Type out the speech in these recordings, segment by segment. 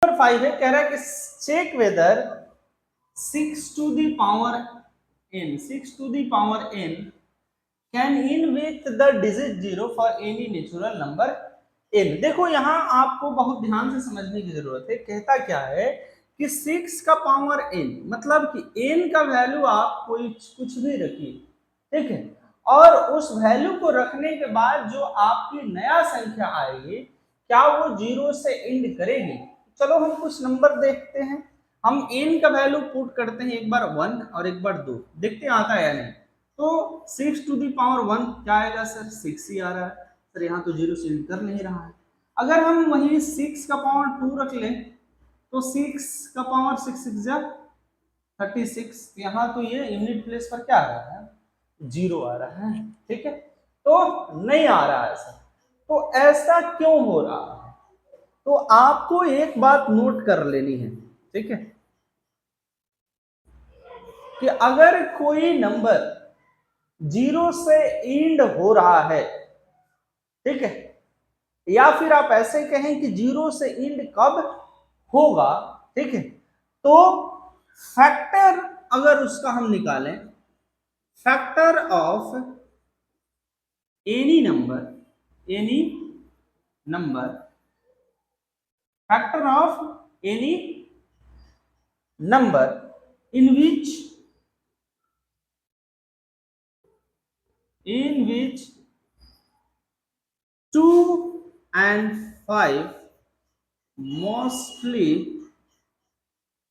Number 5 है, कह रहा है कि check whether 6 to the power n can end with the digit 0 for any natural number n। देखो यहाँ आपको बहुत ध्यान से समझने की जरूरत है। कहता क्या है कि 6 का पावर n, मतलब कि n का वैल्यू आप कोई कुछ भी रखिए, ठीक है, और उस वैल्यू को रखने के बाद जो आपकी नया संख्या आएगी क्या वो 0 से एंड करेगी। चलो हम कुछ नंबर देखते हैं। हम n का वैल्यू पुट करते हैं, एक बार 1 और एक बार 2, देखते हैं आता है या नहीं। तो 6 to the power 1 क्या आएगा सर, 6 ही आ रहा है सर, यहाँ तो 0 से एंड कर नहीं रहा है। अगर हम वही 6 का पावर 2 रख लें तो 6 का पावर 6 6 जा 36, यहाँ तो ये यूनिट प्लेस पर क्या आ रहा है, 0 आ रहा है, ठीक है, तो नहीं आ रहा है सर। तो ऐसा क्यों हो रहा है, तो आपको एक बात नोट कर लेनी है, ठीक है, कि अगर कोई नंबर 0 से एंड हो रहा है, ठीक है, या फिर आप ऐसे कहें कि 0 से एंड कब होगा, ठीक है, तो फैक्टर अगर उसका हम निकालें, factor of any number factor of any number in which 2 and 5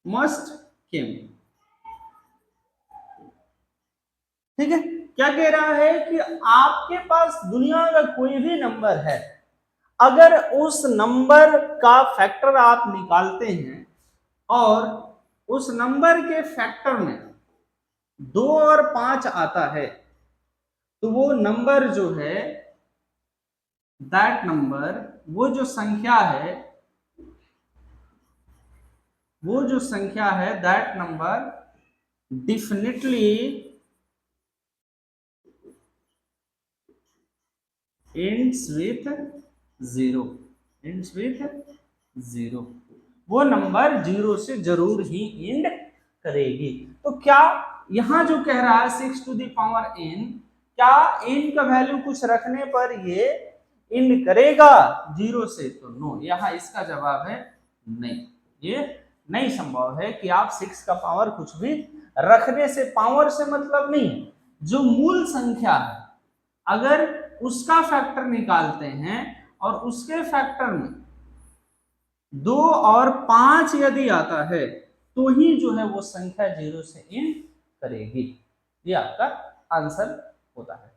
must came, ठीक है। क्या कह रहा है कि आपके पास दुनिया का कोई भी नंबर है, अगर उस नंबर का फैक्टर आप निकालते हैं और उस नंबर के फैक्टर में 2 और 5 आता है, तो वो नंबर जो है, दैट नंबर, वो जो संख्या है that number definitely ends with 0, वो नंबर 0 से जरूर ही एंड करेगी। तो क्या यहां जो कह रहा है 6 to the power n, क्या n का वैल्यू कुछ रखने पर ये एंड करेगा 0 से, तो नो, यहाँ इसका जवाब है नहीं। ये नहीं संभव है कि आप 6 का पावर कुछ भी रखने से, पावर से मतलब नहीं, जो मूल संख्या है अगर उसका फैक्टर निकालते हैं और उसके फैक्टर में 2 और 5 यदि आता है तो ही जो है वो संख्या 0 से एंड करेगी। ये आपका आंसर होता है।